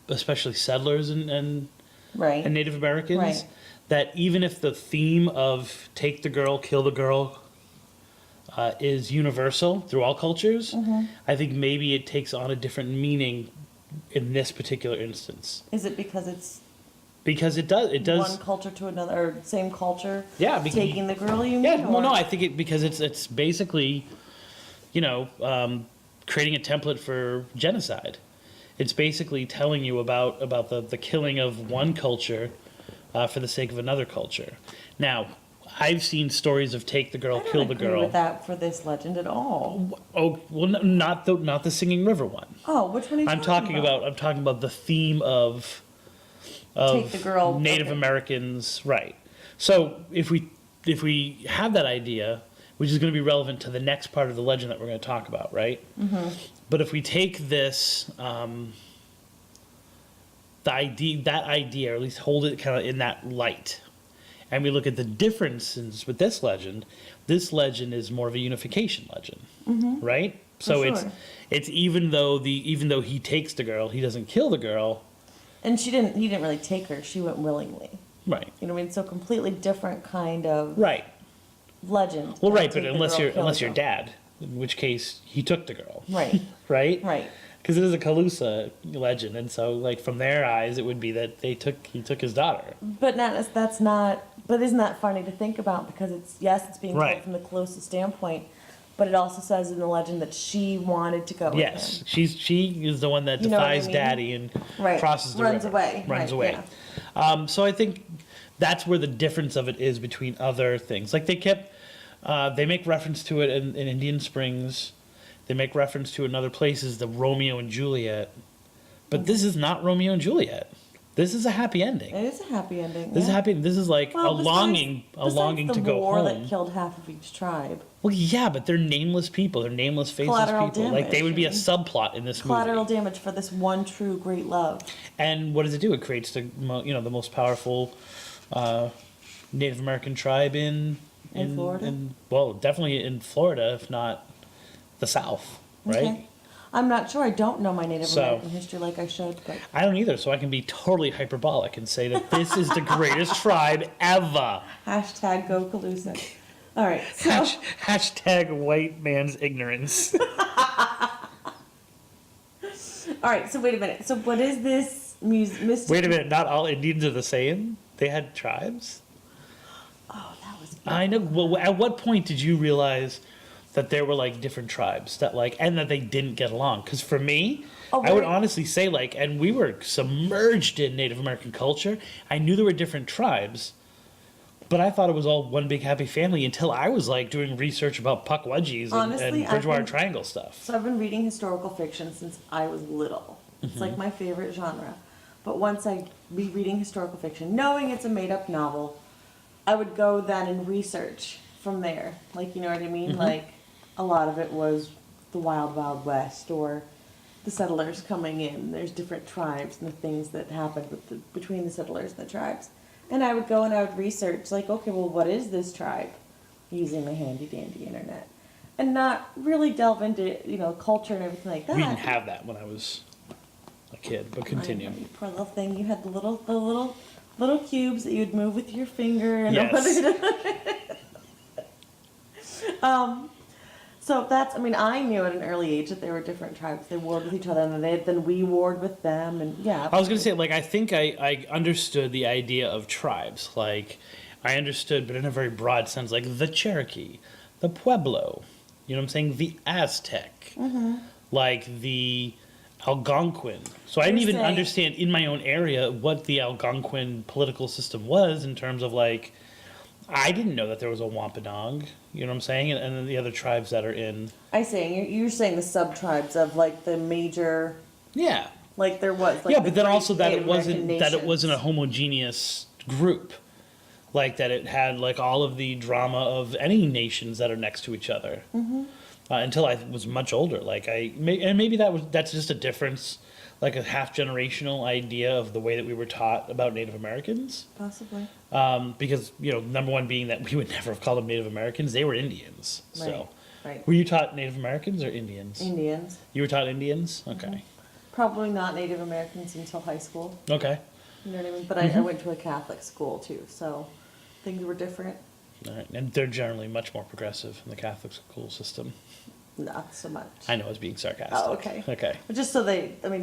especially settlers and Right. Native Americans, Right. that even if the theme of take the girl, kill the girl is universal through all cultures, I think maybe it takes on a different meaning in this particular instance. Is it because it's Because it does. one culture to another, or same culture? Yeah, Taking the girl, you mean? Yeah, well, or- no, I think because it's basically, creating a template for genocide. It's basically telling you about the killing of one culture for the sake of another culture. Now, I've seen stories of take the girl, I don't kill the agree girl. with that for this legend at all. Oh, well, not the Singing River one. Oh, which one are you I'm talking about the theme of Take the girl, Native okay. Americans, right? So if we have that idea, which is going to be relevant to the next part of the legend that we're going to talk about, right? Mm-hmm. But if we take this, that idea, or at least hold it kind of in that light, and we look at the differences with this legend is more of a unification legend, right? So sure. it's even though he takes the girl, he doesn't kill the girl. And he didn't really take her. She went willingly. Right. You know what I mean? So completely different kind of Right. legend. Well, than right, but take the unless girl, you're kill the girl. dad, in which case he took the girl. Right. Right. Right. Because it is a Calusa legend, and so like from their eyes, it would be that he took his daughter. But that's not. But isn't that funny to think about? Because it's being Right. told from the closest standpoint, but it also says in the legend that she wanted to go. Yes, with she is the one that You know what I defies mean? daddy and him. Right. crosses the runs river. away. Runs Right, away. yeah. So I think that's where the difference of it is between other things. Like they make reference to it in Indian Springs. They make reference to in other places the Romeo and Juliet, but this is not Romeo and Juliet. This is a happy ending. It is a happy ending. This is happy. This is like Well, a longing besides to the go war home. that killed half of each tribe. Well, yeah, but they're nameless people. They're nameless, faceless Collateral people. Like they would be a damage. subplot in this Collateral movie. damage for this one true great love. And what does it do? It creates the most powerful Native American tribe in Florida? Well, definitely in Florida, if not the South, right? Okay. I'm not sure. I don't know my Native So- American history like I should, but I don't either, so I can be totally hyperbolic and say that this is the greatest tribe ever. hashtag go Calusa. All right, so Hashtag white man's ignorance. all right, so wait a minute. So what is this mystery? Wait a minute, not all Indians are the same? They had tribes? Oh, that was. I know. Well, at what point did you realize that there were like different tribes and that they didn't get along? Because for me, Oh, I would right. honestly say and we were submerged in Native American culture. I knew there were different tribes, but I thought it was all one big happy family until I was like doing research about Pukwudgies Honestly, and I've Bridgewater been- Triangle stuff. So I've been reading historical fiction since I was little. It's like my favorite genre. But once I be reading historical fiction, knowing it's a made-up novel, I would go then and research from there. Like, you know what I mean? Like, a lot of it was the Wild Wild West or the settlers coming in. There's different tribes and the things that happened between the settlers and the tribes. And I would go and I would research, like, okay, well, what is this tribe? Using my handy-dandy internet. And not really delve into, culture and everything like that. We didn't have that when I was a kid, but continue. I know, you poor little thing. You had the little cubes that you'd move with your finger and Yes. So I knew at an early age that there were different tribes. They warred with each other, and then we warred with them, and yeah. I was going to say, I think I understood the idea of tribes. I understood, but in a very broad sense, like the Cherokee, the Pueblo, you know what I'm saying? The Aztec, like the Algonquin. So I didn't even understand in my own area what the Algonquin political system was in terms of I didn't know that there was a Wampanoag, you know what I'm saying? And then the other tribes that are in. I see. You're saying the sub-tribes of the major, Yeah. there was. Yeah, but then also that Native American it wasn't a nations. homogeneous group. That it had all of the drama of any nations that are next to each other. until I was much older. Like and maybe that's just a difference, like a half generational idea of the way that we were taught about Native Americans. Possibly. Because number one being that we would never have called them Native Americans; they were Indians. So, Right. were you taught Native Americans or Indians? Indians. You were taught Indians. Okay. Probably not Native Americans until high school. Okay. You know what I mean? But I went to a Catholic school too, so things were different. All right. And they're generally much more progressive in the Catholic school system. Not so much. I know I was being sarcastic. Oh, okay. Okay. But just so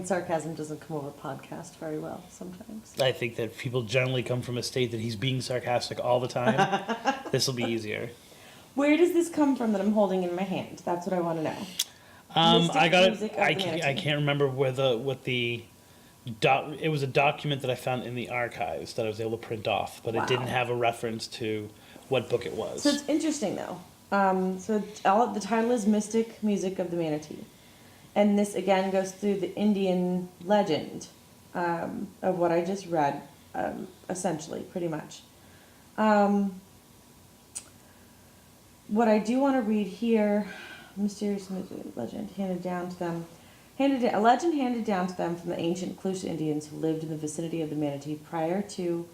sarcasm doesn't come over podcast very well sometimes. I think that people generally come from a state that he's being sarcastic all the time. This will be easier. Where does this come from that I'm holding in my hand? That's what I want to know. I got Music it. of I the can't, Manatee. remember it was a document that I found in the archives that I was able to print off, but it didn't Wow. have a reference to what book it was. So it's interesting though. The title is Mystic Music of the Manatee. And this again goes through the Indian legend of what I just read, essentially, pretty much. What I do want to read here, mysterious legend handed down to them. A legend handed down to them from the ancient Clusa Indians who lived in the vicinity of the Manatee prior to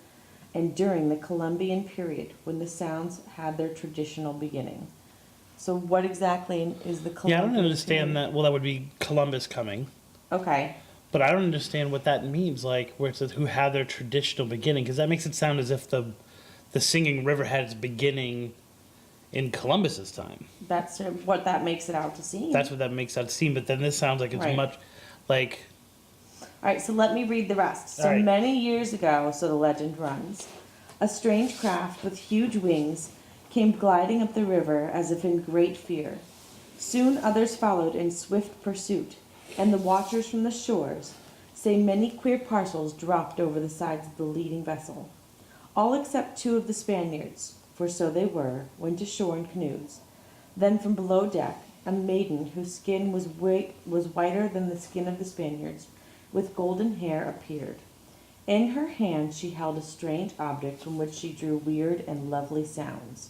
and during the Columbian period when the sounds had their traditional beginning. So what exactly is the Columbian Yeah, I don't understand period? that. Well, that would be Columbus coming. Okay. But I don't understand what that means, like where it says who had their traditional beginning, because that makes it sound as if the singing river had its beginning in Columbus's time. That's what that makes it out to seem. That's what that makes that seem, but then this sounds like it's Right. much like All right, so let me read the rest. So All right. many years ago, so the legend runs, a strange craft with huge wings came gliding up the river as if in great fear. Soon others followed in swift pursuit, and the watchers from the shores say many queer parcels dropped over the sides of the leading vessel. All except 2 of the Spaniards, for so they were, went ashore in canoes. Then from below deck, a maiden whose skin was whiter than the skin of the Spaniards, with golden hair appeared. In her hand she held a strange object from which she drew weird and lovely sounds.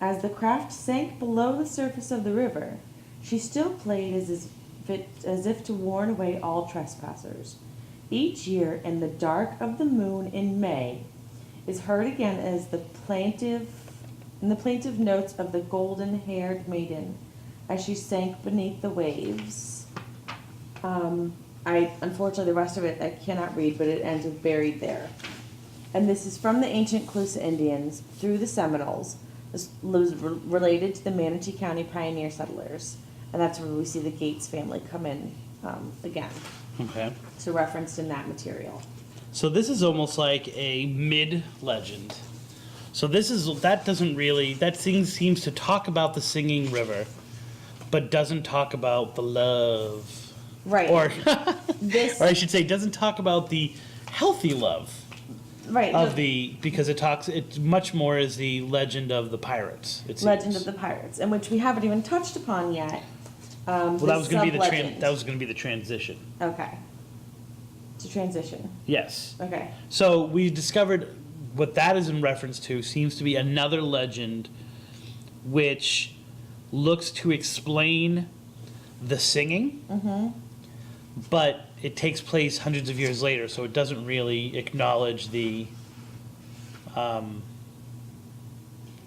As the craft sank below the surface of the river, she still played as if to warn away all trespassers. Each year, in the dark of the moon in May, is heard again as the plaintive notes of the golden-haired maiden as she sank beneath the waves. Unfortunately, the rest of it I cannot read, but it ends with buried there. And this is from the ancient Clusa Indians through the Seminoles. This was related to the Manatee County pioneer settlers. And that's where we see the Gates family come in again. okay. So referenced in that material. So this is almost like a mid-legend. So that seems to talk about the singing river, but doesn't talk about the love. Right. Or, This or I should say, doesn't talk about the healthy love right. of because it much more is the legend of the pirates. It seems. Legend of the Pirates, in which we haven't even touched upon yet. Well, that was going to be sub-legend. that was going to be the transition. Okay. To transition. Yes. Okay. So we discovered what that is in reference to seems to be another legend, which looks to explain the singing. Mm-hmm. But it takes place hundreds of years later, so it doesn't really acknowledge how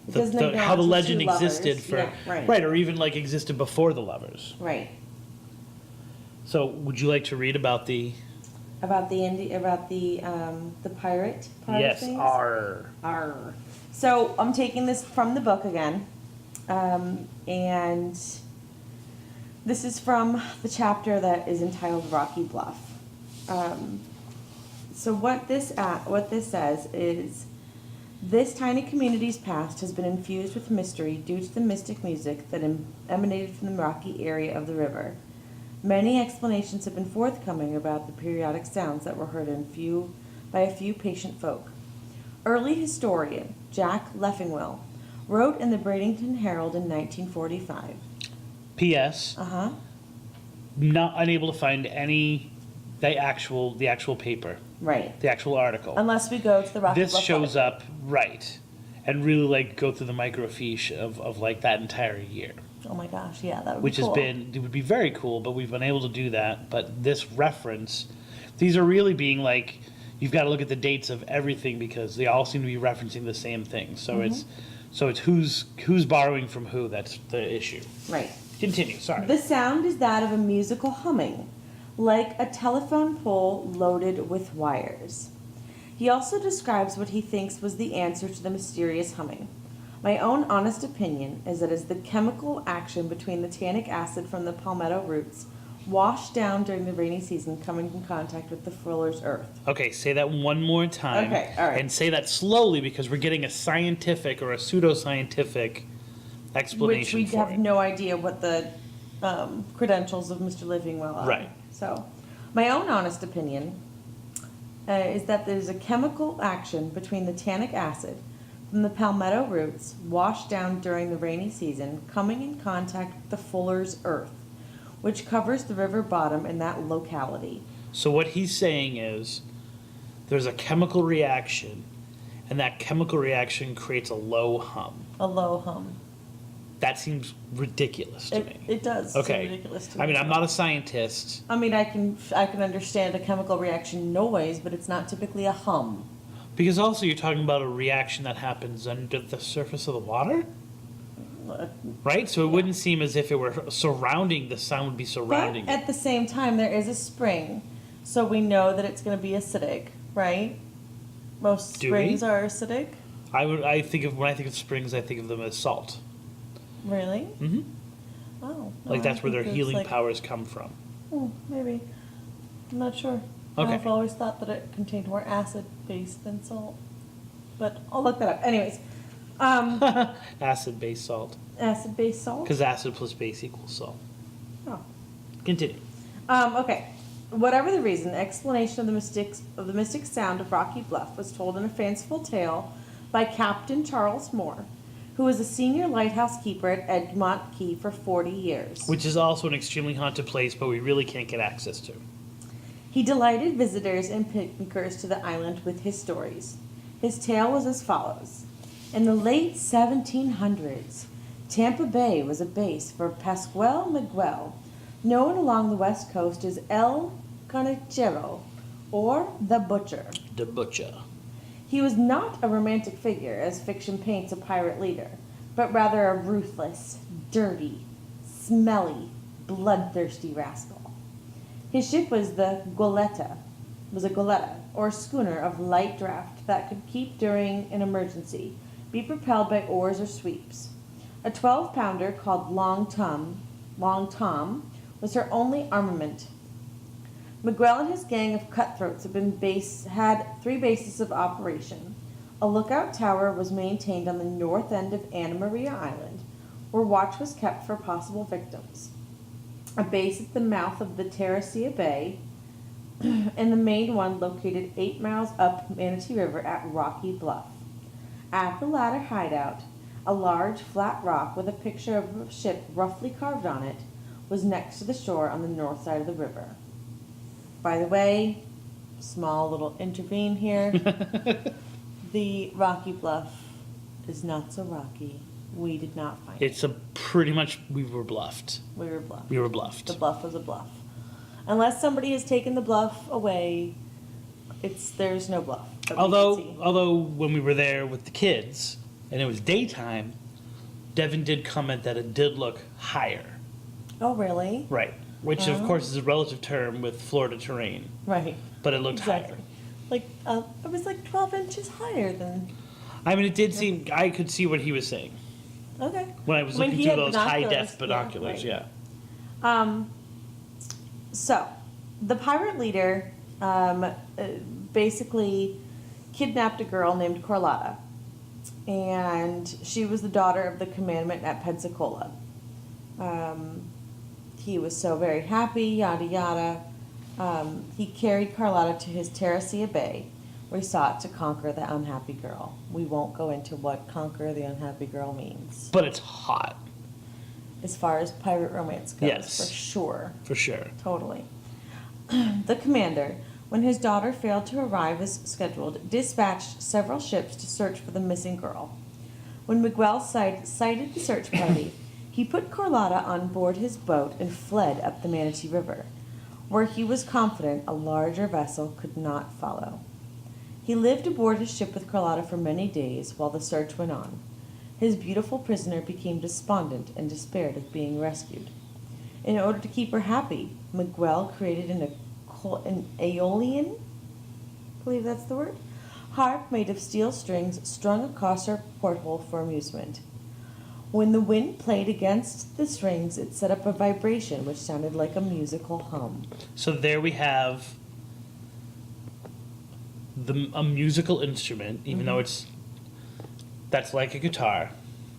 the legend existed right. or even like existed before the lovers. Right. So, would you like to read about the? About the pirate part of Yes, things? R. So I'm taking this from the book again, and this is from the chapter that is entitled Rocky Bluff. So what this says is, this tiny community's past has been infused with mystery due to the mystic music that emanated from the rocky area of the river. Many explanations have been forthcoming about the periodic sounds that were heard by a few patient folk. Early historian Jack Leffingwell wrote in the Bradenton Herald in 1945. P.S. Not unable to find the actual paper, Right. the actual article. Unless we go to the Rocky This Bluff shows Library. up right, and really like go through the microfiche of like that entire year. Oh my gosh, yeah, that would which be cool. it would be very cool, but we've been able to do that. But this reference, these are really being like, you've got to look at the dates of everything because they all seem to be referencing the same thing. So it's who's borrowing from who. That's the issue. Right. Continue. Sorry. The sound is that of a musical humming, like a telephone pole loaded with wires. He also describes what he thinks was the answer to the mysterious humming. My own honest opinion is that it is the chemical action between the tannic acid from the palmetto roots washed down during the rainy season coming in contact with the fuller's earth. Okay, say that one more time. Okay, all right. And say that slowly because we're getting a scientific or a pseudoscientific explanation Which we for have it. no idea what the credentials of Mr. Livingwell are. Right. So, my own honest opinion is that there's a chemical action between the tannic acid from the palmetto roots washed down during the rainy season coming in contact with the fuller's earth, which covers the river bottom in that locality. So what he's saying is there's a chemical reaction, and that chemical reaction creates a low hum. A low hum. That seems ridiculous to me. It does Okay. seem ridiculous to me. I mean, I'm not a scientist. I mean, I can understand a chemical reaction noise, but it's not typically a hum. Because also you're talking about a reaction that happens under the surface of the water, right? So it wouldn't seem as if it were surrounding, the sound would be surrounding But it. at the same time, there is a spring, so we know that it's going to be acidic, right? Most Do we? springs are acidic. When I think of springs, I think of them as salt. Really? Mm-hmm. Oh. no, Like that's I where their think it's healing like- powers come from. Maybe. I'm not sure. Okay. I've always thought that it contained more acid base than salt, but I'll look that up. Anyways, Acid-based salt. acid-based salt. Because acid plus base equals salt. Oh. Continue. Okay. Whatever the reason, the explanation of the mystic sound of Rocky Bluff was told in a fanciful tale by Captain Charles Moore, who was a senior lighthouse keeper at Egmont Key for 40 years. Which is also an extremely haunted place, but we really can't get access to. He delighted visitors and picnickers to the island with his stories. His tale was as follows. In the late 1700s, Tampa Bay was a base for Pascual Miguel, known along the west coast as El Carnicero, or the Butcher. The Butcher. He was not a romantic figure, as fiction paints a pirate leader, but rather a ruthless, dirty, smelly, bloodthirsty rascal. His ship was a goleta, or schooner of light draft that could keep during an emergency, be propelled by oars or sweeps. A 12-pounder called Long Tom was her only armament. Miguel and his gang of cutthroats had 3 bases of operation. A lookout tower was maintained on the north end of Anna Maria Island, where watch was kept for possible victims. A base at the mouth of the Terracea Bay, and the main one located 8 miles up Manatee River at Rocky Bluff. At the latter hideout, a large flat rock with a picture of a ship roughly carved on it was next to the shore on the north side of the river. By the way, small little intervene here. The Rocky Bluff is not so rocky. We did not find it. It's pretty much, we were bluffed. We were bluffed. We were bluffed. The bluff was a bluff. Unless somebody has taken the bluff away, there's no bluff. that we can see. Although when we were there with the kids and it was daytime, Devin did comment that it did look higher. Oh, really? Right. Which of course is a relative term with Florida terrain, Right. but it looked Exactly. higher. Like, it was like 12 inches higher than. I mean, it did seem, I could see what he was saying Okay. when I was When looking he through had those high-def binoculars, right. yeah. So, the pirate leader basically kidnapped a girl named Carlotta, and she was the daughter of the commandant at Pensacola. He was so very happy, yada yada. He carried Carlotta to his Terracea Bay, where he sought to conquer the unhappy girl. We won't go into what conquer the unhappy girl means. But it's hot, As far as pirate romance goes, Yes. for sure. for sure. Totally. The commander, when his daughter failed to arrive as scheduled, dispatched several ships to search for the missing girl. When Miguel sighted the search party, He put Carlotta on board his boat and fled up the Manatee River, where he was confident a larger vessel could not follow. He lived aboard his ship with Carlotta for many days while the search went on. His beautiful prisoner became despondent and despaired of being rescued. In order to keep her happy, Miguel created an aeolian, I believe that's the word, harp made of steel strings strung across her porthole for amusement. When the wind played against the strings, it set up a vibration which sounded like a musical hum. So there we have a musical instrument, even though that's like a guitar.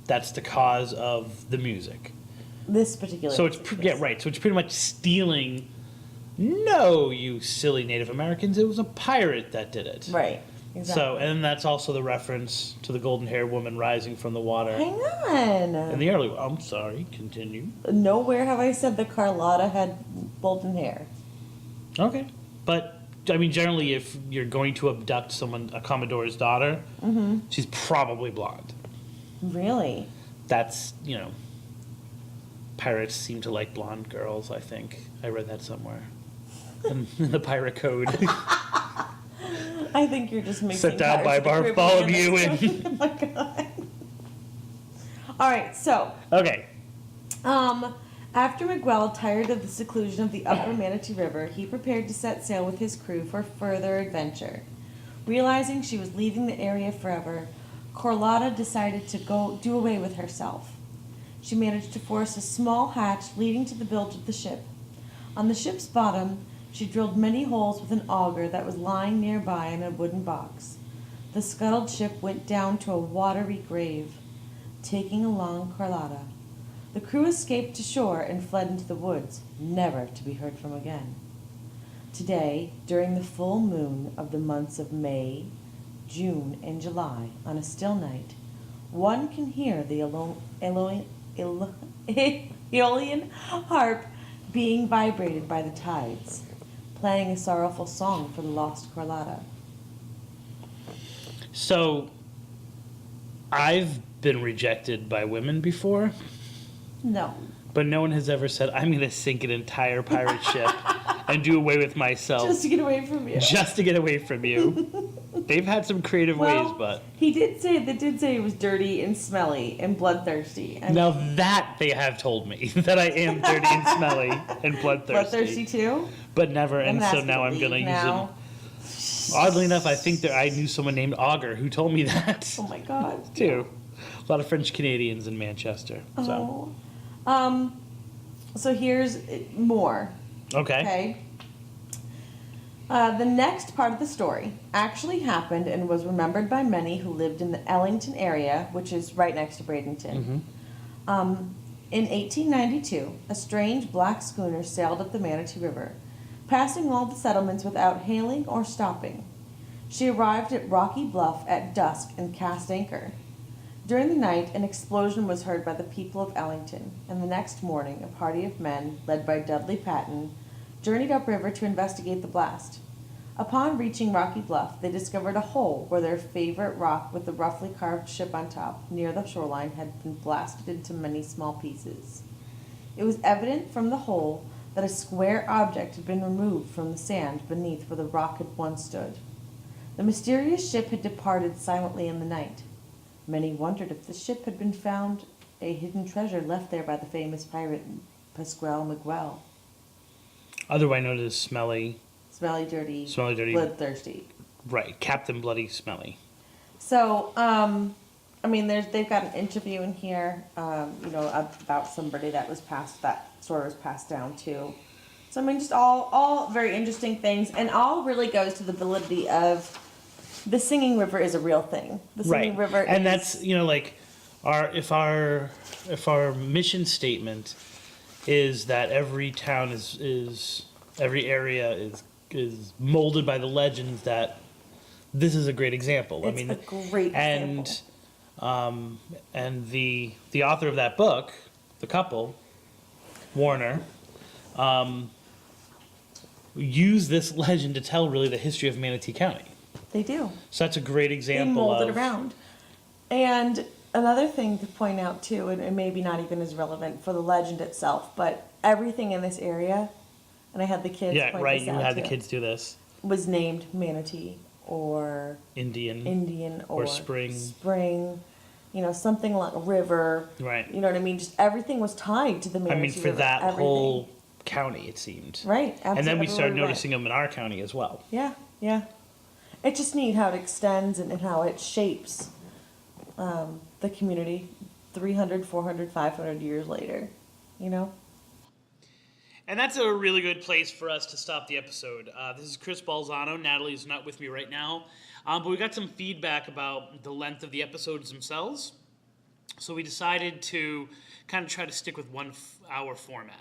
That's the cause of the music. This particular. So it's right. So it's pretty much stealing. No, you silly Native Americans! It was a pirate that did it. Right. Exactly. So, and that's also the reference to the golden-haired woman rising from the water. Hang on. In the early, I'm sorry. Continue. Nowhere have I said that Carlotta had golden hair. Okay, but I mean, generally, if you're going to abduct someone, a Commodore's daughter, she's probably blonde. Really? That's pirates seem to like blonde girls. I think I read that somewhere in the pirate code. I think you're just making Set down by Bartholomew and. Oh my god. All right, so. Okay. After Miguel, tired of the seclusion of the upper Manatee River, he prepared to set sail with his crew for further adventure. Realizing she was leaving the area forever, Carlotta decided to go do away with herself. She managed to force a small hatch leading to the bilge of the ship. On the ship's bottom, she drilled many holes with an auger that was lying nearby in a wooden box. The scuttled ship went down to a watery grave, taking along Carlotta. The crew escaped to shore and fled into the woods, never to be heard from again. Today, during the full moon of the months of May, June, and July, on a still night, one can hear the aeolian harp being vibrated by the tides, playing a sorrowful song for the lost Carlotta. So, I've been rejected by women before. No. But no one has ever said, I'm going to sink an entire pirate ship and do away with myself. Just to get away from you. Just to get away from you. They've had some creative ways, but... They did say it was dirty and smelly and bloodthirsty. Now that they have told me, that I am dirty and smelly and bloodthirsty. Bloodthirsty too? But never, and so now I'm going to use them. Oddly enough, I think that I knew someone named Auger who told me that. Oh my god. Too. A lot of French Canadians in Manchester. So. So here's more. Okay. The next part of the story actually happened and was remembered by many who lived in the Ellington area, which is right next to Bradenton. In 1892, a strange black schooner sailed up the Manatee River, passing all the settlements without hailing or stopping. She arrived at Rocky Bluff at dusk and cast anchor. During the night, an explosion was heard by the people of Ellington, and the next morning, a party of men, led by Dudley Patton, journeyed upriver to investigate the blast. Upon reaching Rocky Bluff, they discovered a hole where their favorite rock with the roughly carved ship on top, near the shoreline, had been blasted into many small pieces. It was evident from the hole that a square object had been removed from the sand beneath where the rock had once stood. The mysterious ship had departed silently in the night. Many wondered if the ship had been found a hidden treasure left there by the famous pirate Pascual Miguel. Otherwise known as Smelly, dirty, bloodthirsty. Right, Captain Bloody Smelly. So, they've got an interview in here, about somebody that story was passed down to. So, just all very interesting things, and all really goes to the validity of the Singing River is a real thing. The Singing River is... And that's, if our mission statement is that every town is every area is molded by the legends, that this is a great example. It's a great example. And the author of that book, the couple, Warner, used this legend to tell really the history of Manatee County. They do. So that's a great example. They mold it around. And another thing to point out too, and maybe not even as relevant for the legend itself, but everything in this area, and I had the kids Yeah, point right. this You out had too, the kids do this. was named Manatee or Indian or Spring. something like a river. Right. You know what I mean? Just everything was tied to the I Manatee mean, for River. that Everything. whole county, it seemed. Right. Absolutely. And then we started everywhere we noticing them in our county as well. went. Yeah. It's just neat how it extends and how it shapes the community 300, 400, 500 years later, And that's a really good place for us to stop the episode. This is Crist Balzano. Natalie is not with me right now. But we got some feedback about the length of the episodes themselves. So we decided to kind of try to stick with 1 hour format.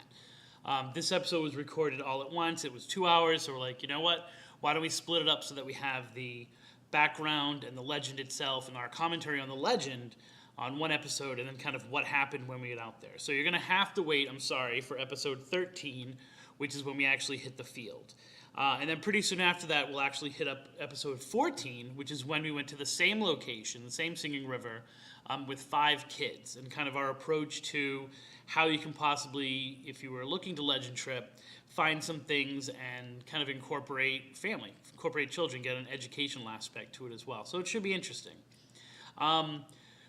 This episode was recorded all at once. It was 2 hours. So we're like, you know what? Why don't we split it up so that we have the background and the legend itself and our commentary on the legend on one episode, and then kind of what happened when we get out there. So you're going to have to wait, I'm sorry, for episode 13, which is when we actually hit the field. And then pretty soon after that, we'll actually hit up episode 14, which is when we went to the same location, the same singing river, with 5 kids, and kind of our approach to how you can possibly, if you were looking to legend trip, find some things and kind of incorporate family, incorporate children, get an educational aspect to it as well. So it should be interesting.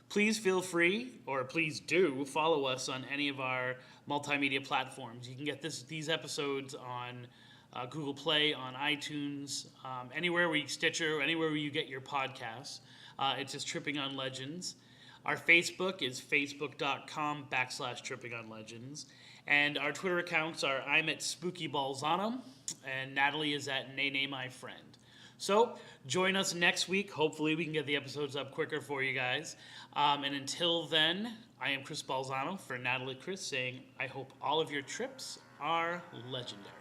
Please feel free, or please do, follow us on any of our multimedia platforms. You can get these episodes on Google Play, on iTunes, anywhere where you Stitcher, anywhere where you get your podcasts. It's just Tripping on Legends. Our Facebook is facebook.com/Tripping on Legends. And our Twitter accounts are I'm at Spooky Balzano, and Natalie is at Nene My Friend. So join us next week. Hopefully we can get the episodes up quicker for you guys. And until then, I am Crist Balzano for Natalie Crist saying I hope all of your trips are legendary.